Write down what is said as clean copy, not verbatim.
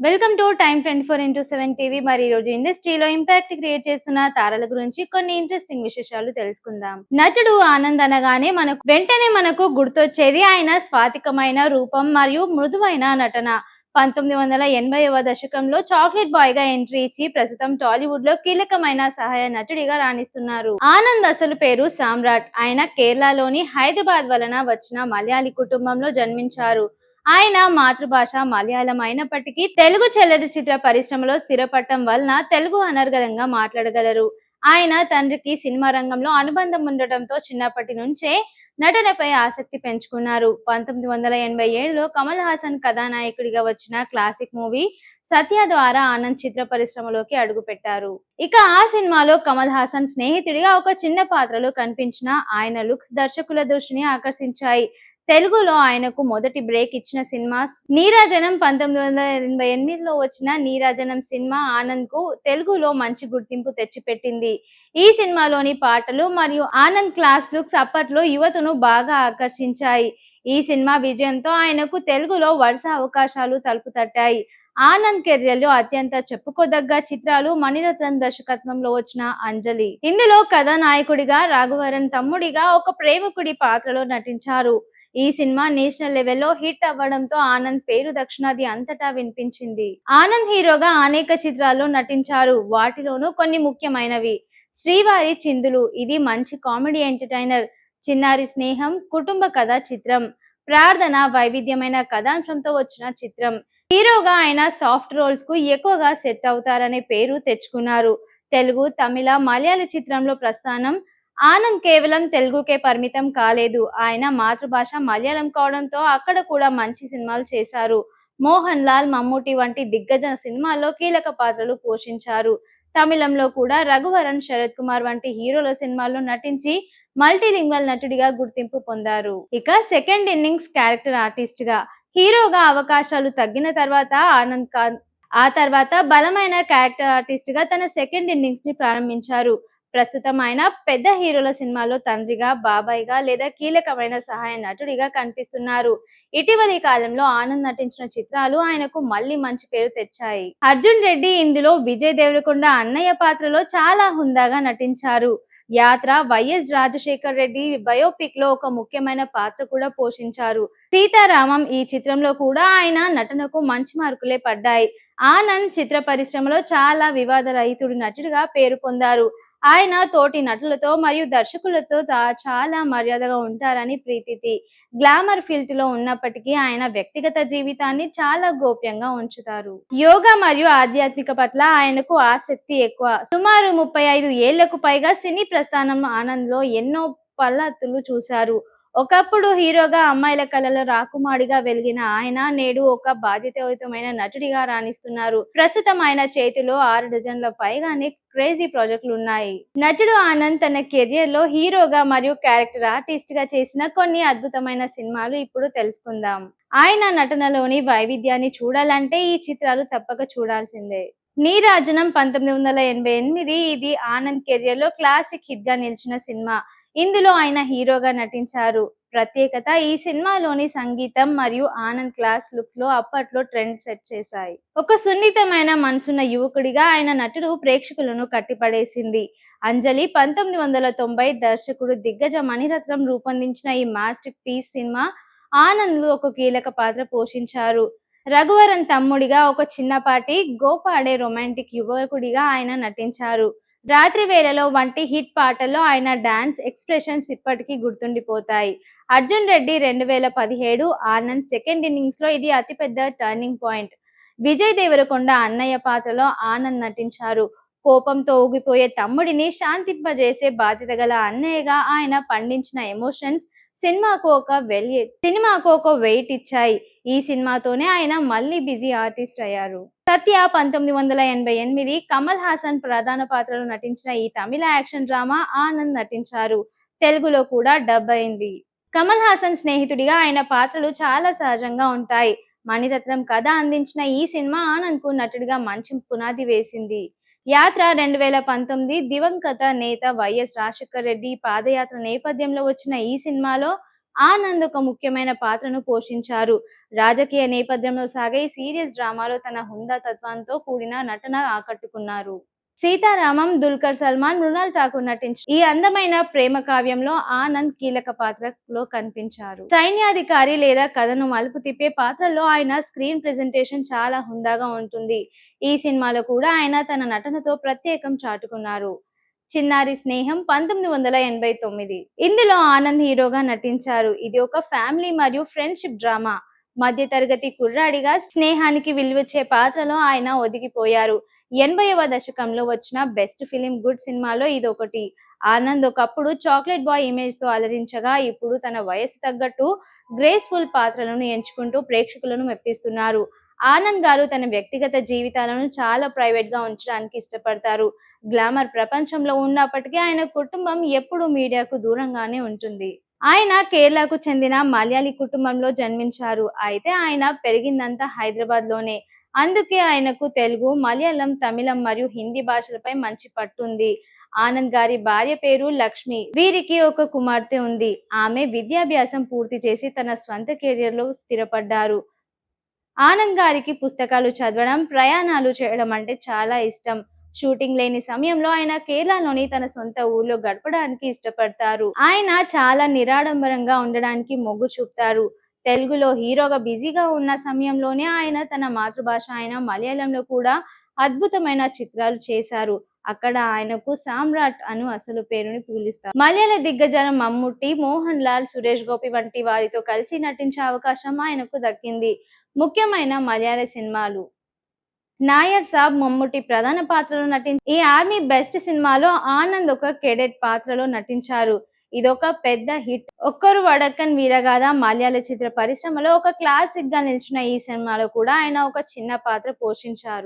Welcome to time 24x7 TV. మరి ఈ రోజు ఇండస్ట్రీలో ఇంపాక్ట్ క్రియేట్ చేస్తున్న తారల గురించి కొన్ని ఇంట్రెస్టింగ్ విశేషాలు తెలుసుకుందాం. నటుడు ఆనంద్ అనగానే మనకు గుర్తొచ్చేది ఆయన స్వాతికమైన రూపం మరియు మృదువైన నటన. 1980వ దశకంలో చాక్లెట్ బాయ్ గా ఎంట్రీ ఇచ్చి ప్రస్తుతం టాలీవుడ్ లో కీలకమైన సహాయ నటుడిగా రాణిస్తున్నారు. ఆనంద్ అసలు పేరు సామ్రాట్. ఆయన కేరళలోని హైదరాబాద్ వలన వచ్చిన మలయాళీ కుటుంబంలో జన్మించారు. ఆయన మాతృభాష మలయాళం అయినప్పటికీ తెలుగు చలనచిత్ర పరిశ్రమలో స్థిరపడటం వలన తెలుగు అనర్గళంగా మాట్లాడగలరు. ఆయన తండ్రికి సినిమా రంగంలో అనుబంధం ఉండటంతో చిన్నప్పటి నుంచే నటనపై ఆసక్తి పెంచుకున్నారు. 1987లో కమల్ హాసన్ కథానాయకుడిగా వచ్చిన క్లాసిక్ మూవీ సత్య ద్వారా ఆనంద్ చిత్ర పరిశ్రమలోకి అడుగుపెట్టారు. ఇక ఆ సినిమాలో కమల్ హాసన్ స్నేహితుడిగా ఒక చిన్న పాత్రలో కనిపించిన ఆయన లుక్స్ దర్శకుల దృష్టిని ఆకర్షించాయి. తెలుగులో ఆయనకు మొదటి బ్రేక్ ఇచ్చిన సినిమా నీరాజనం. 1988లో వచ్చిన నీరాజనం సినిమా ఆనంద్ కు తెలుగులో మంచి గుర్తింపు తెచ్చిపెట్టింది. ఈ సినిమాలోని పాటలు మరియు ఆనంద్ క్లాస్ లుక్స్ అప్పట్లో యువతను బాగా ఆకర్షించాయి. ఈ సినిమా విజయంతో ఆయనకు తెలుగులో వరుస అవకాశాలు తలుపు తట్టాయి. ఆనంద్ కెరియర్ లో అత్యంత చెప్పుకోదగ్గ చిత్రాలు మణిరత్నం దర్శకత్వంలో వచ్చిన అంజలి. ఇందులో కథానాయకుడిగా రఘువరన్ తమ్ముడిగా ఒక ప్రేమికుడి పాత్రలో నటించారు. ఈ సినిమా నేషనల్ లెవెల్లో హిట్ అవ్వడంతో ఆనంద్ పేరు దక్షిణాది అంతటా వినిపించింది. ఆనంద్ హీరోగా అనేక చిత్రాల్లో నటించారు. వాటిలోనూ కొన్ని ముఖ్యమైనవి: శ్రీవారి చిందులు, ఇది మంచి కామెడీ ఎంటర్టైనర్. చిన్నారి స్నేహం, కుటుంబ కథ చిత్రం. ప్రార్థన, వైవిధ్యమైన కథాంశంతో వచ్చిన చిత్రం. హీరోగా ఆయన సాఫ్ట్ రోల్స్ కు ఎక్కువగా సెట్ అవుతారనే పేరు తెచ్చుకున్నారు. తెలుగు, తమిళ, మలయాళ చిత్రంలో ప్రస్థానం. ఆనంద్ కేవలం తెలుగుకే పరిమితం కాలేదు. ఆయన మాతృభాష మలయాళం కావడంతో అక్కడ కూడా మంచి సినిమాలు చేశారు. మోహన్ లాల్, మమ్ముటి వంటి దిగ్గజ సినిమాల్లో కీలక పాత్రలు పోషించారు. తమిళంలో కూడా రఘువరన్, శరత్ కుమార్ వంటి హీరోల సినిమాల్లో నటించి మల్టీలింగ్వల్ నటుడిగా గుర్తింపు పొందారు. ఇక సెకండ్ ఇన్నింగ్స్ క్యారెక్టర్ ఆర్టిస్ట్ గా హీరోగా అవకాశాలు తగ్గిన తర్వాత ఆ తర్వాత బలమైన క్యారెక్టర్ ఆర్టిస్ట్ గా తన సెకండ్ ఇన్నింగ్స్ ని ప్రారంభించారు. ప్రస్తుతం ఆయన పెద్ద హీరోల సినిమాల్లో తండ్రిగా, బాబాయ్గా లేదా కీలకమైన సహాయ నటుడిగా కనిపిస్తున్నారు. ఇటీవలి కాలంలో ఆనంద్ నటించిన చిత్రాలు ఆయనకు మళ్ళీ మంచి పేరు తెచ్చాయి. అర్జున్ రెడ్డి ఇందులో విజయ్ దేవరకొండ అన్నయ్య పాత్రలో చాలా హుందాగా నటించారు. యాత్ర, వైఎస్ రాజశేఖర్ రెడ్డి బయోపిక్ లో ఒక ముఖ్యమైన పాత్ర కూడా పోషించారు. సీతారామం ఈ చిత్రంలో కూడా ఆయన నటనకు మంచి మార్కులే పడ్డాయి. ఆనంద్ చిత్ర పరిశ్రమలో చాలా వివాద రహితుడు నటుడిగా పేరు పొందారు. ఆయన తోటి నటులతో మరియు దర్శకులతో చాలా మర్యాదగా ఉంటారని ప్రీతి. గ్లామర్ ఫీల్డ్ లో ఉన్నప్పటికీ ఆయన వ్యక్తిగత జీవితాన్ని చాలా గోప్యంగా ఉంచుతారు. యోగా మరియు ఆధ్యాత్మిక పట్ల ఆయనకు ఆసక్తి ఎక్కువ. సుమారు 35 ఏళ్లకు పైగా సినీ ప్రస్థానం ఆనంద్ లో ఎన్నో పల్లతులు చూశారు. ఒకప్పుడు హీరోగా అమ్మాయిల కళలో రాకుమాడిగా వెలిగిన ఆయన నేడు ఒక బాధ్యతాయుతమైన నటుడిగా రాణిస్తున్నారు. ప్రస్తుతం ఆయన చేతిలో 6 డజన్ల పైగానే క్రేజీ ప్రాజెక్టులు ఉన్నాయి. నటుడు ఆనంద్ తన కెరియర్ లో హీరోగా మరియు క్యారెక్టర్ ఆర్టిస్ట్ గా చేసిన కొన్ని అద్భుతమైన సినిమాలు ఇప్పుడు తెలుసుకుందాం. ఆయన నటనలోని వైవిధ్యాన్ని చూడాలంటే ఈ చిత్రాలు తప్పక చూడాల్సిందే. నీరాజనం 1988. ఇది ఆనంద్ కెరియర్ లో క్లాసిక్ హిట్ గా నిలిచిన సినిమా. ఇందులో ఆయన హీరోగా నటించారు. ప్రత్యేకత ఈ సినిమాలోని సంగీతం మరియు ఆనంద్ క్లాస్ లుక్ లో అప్పట్లో ట్రెండ్ సెట్ చేశాయి. ఒక సున్నితమైన మనసున్న యువకుడిగా ఆయన నటుడు ప్రేక్షకులను కట్టిపడేసింది. అంజలి 1990 దర్శకుడు దిగ్గజ మణిరత్నం రూపొందించిన ఈ మాస్టర్ పీస్ సినిమా ఆనంద్ లో ఒక కీలక పాత్ర పోషించారు. రఘువరన్ తమ్ముడిగా ఒక చిన్నపాటి గోపాడే రొమాంటిక్ యువకుడిగా ఆయన నటించారు. రాత్రి వేళలో వంటి హిట్ పాటల్లో ఆయన డాన్స్ ఎక్స్ప్రెషన్స్ ఇప్పటికీ గుర్తుండిపోతాయి. అర్జున్ రెడ్డి 2017. ఆనంద్ సెకండ్ ఇన్నింగ్స్ లో ఇది అతిపెద్ద టర్నింగ్ పాయింట్. విజయ్ దేవరకొండ అన్నయ్య పాత్రలో ఆనంద్ నటించారు. కోపంతో ఊగిపోయే తమ్ముడిని శాంతింపజేసే బాధ్యత గల అన్నయ్యగా ఆయన పండించిన ఎమోషన్స్ సినిమాకు ఒక వెయిట్ ఇచ్చాయి. ఈ సినిమాతోనే ఆయన మళ్ళీ బిజీ ఆర్టిస్ట్ అయ్యారు. సత్య 1988. కమల్ హాసన్ ప్రధాన పాత్రలో నటించిన ఈ తమిళ యాక్షన్ డ్రామా ఆనంద్ నటించారు. తెలుగులో కూడా డబ్ అయింది. కమల్ హాసన్ స్నేహితుడిగా ఆయన పాత్రలు చాలా సహజంగా ఉంటాయి. మణిరత్నం కథ అందించిన ఈ సినిమా ఆనంద్ కు నటుడిగా మంచి పునాది వేసింది. యాత్ర 2019. దివంగత నేత వైఎస్ రాజశేఖర్ రెడ్డి పాదయాత్ర నేపథ్యంలో వచ్చిన ఈ సినిమాలో ఆనంద్ ఒక ముఖ్యమైన పాత్రను పోషించారు. రాజకీయ నేపథ్యంలో సాగే ఈ సీరియస్ డ్రామాలో తన హుందా తత్వంతో కూడిన నటన ఆకట్టుకున్నారు. సీతారామం దుల్కర్ సల్మాన్, మృణాల్ ఠాకూర్ నటించిన ఈ అందమైన ప్రేమ కావ్యంలో ఆనంద్ కీలక పాత్రలో కనిపించారు. సైన్యాధికారి లేదా కథను మలుపు తిప్పే పాత్రల్లో ఆయన స్క్రీన్ ప్రెజెంటేషన్ చాలా హుందాగా ఉంటుంది. ఈ సినిమాలో కూడా ఆయన తన నటనతో ప్రత్యేకం చాటుకున్నారు. చిన్నారి స్నేహం 1989. ఇందులో ఆనంద్ హీరోగా నటించారు. ఇది ఒక ఫ్యామిలీ మరియు ఫ్రెండ్షిప్ డ్రామా. మధ్యతరగతి కుర్రాడిగా స్నేహానికి విలువిచ్చే పాత్రలో ఆయన ఒదిగిపోయారు. 80వ దశకంలో వచ్చిన బెస్ట్ ఫిలిం గుడ్ సినిమాలో ఇదొకటి. ఆనంద్ ఒకప్పుడు చాక్లెట్ బాయ్ ఇమేజ్ తో అలరించగా, ఇప్పుడు తన వయసు తగ్గట్టు గ్రేస్ఫుల్ పాత్రలను ఎంచుకుంటూ ప్రేక్షకులను మెప్పిస్తున్నారు. ఆనంద్ గారు తన వ్యక్తిగత జీవితాలను చాలా ప్రైవేట్ గా ఉంచడానికి ఇష్టపడతారు. గ్లామర్ ప్రపంచంలో ఉన్నప్పటికీ ఆయన కుటుంబం ఎప్పుడూ మీడియాకు దూరంగానే ఉంటుంది. ఆయన కేరళకు చెందిన మలయాళీ కుటుంబంలో జన్మించారు. అయితే ఆయన పెరిగిందంతా హైదరాబాద్ లోనే. అందుకే ఆయనకు తెలుగు, మలయాళం, తమిళం మరియు హిందీ భాషలపై మంచి పట్టుంది. ఆనంద్ గారి భార్య పేరు లక్ష్మి. వీరికి ఒక కుమార్తె ఉంది. ఆమె విద్యాభ్యాసం పూర్తి చేసి తన స్వంత కెరియర్ లో స్థిరపడ్డారు. ఆనంద్ గారికి పుస్తకాలు చదవడం, ప్రయాణాలు చేయడం అంటే చాలా ఇష్టం. షూటింగ్ లేని సమయంలో ఆయన కేరళలోని తన సొంత ఊర్లో గడపడానికి ఇష్టపడతారు. ఆయన చాలా నిరాడంబరంగా ఉండడానికి మొగ్గు చూపుతారు. తెలుగులో హీరోగా బిజీగా ఉన్న సమయంలోనే ఆయన తన మాతృభాష అయిన మలయాళంలో కూడా అద్భుతమైన చిత్రాలు చేశారు. అక్కడ ఆయనకు సామ్రాట్ అను అసలు పేరుని పిలుస్తారు. మలయాళ దిగ్గజం మమ్ముట్టి, మోహన్ లాల్, సురేష్ గోపి వంటి వారితో కలిసి నటించే అవకాశం ఆయనకు దక్కింది. ముఖ్యమైన మలయాళ సినిమాలు: నాయర్ సాబ్, మమ్ముట్టి ప్రధాన పాత్రలో నటించారు. ఈ ఆర్మీ బెస్ట్ సినిమాలో ఆనంద్ ఒక కేడెట్ పాత్రలో నటించారు. ఇదొక పెద్ద హిట్. ఒక్కరు వడక్కన్ వీరగాథ మలయాళ చిత్ర పరిశ్రమలో ఒక క్లాసిక్ గా నిలిచిన ఈ సినిమాలో కూడా ఆయన ఒక చిన్న పాత్ర పోషించారు.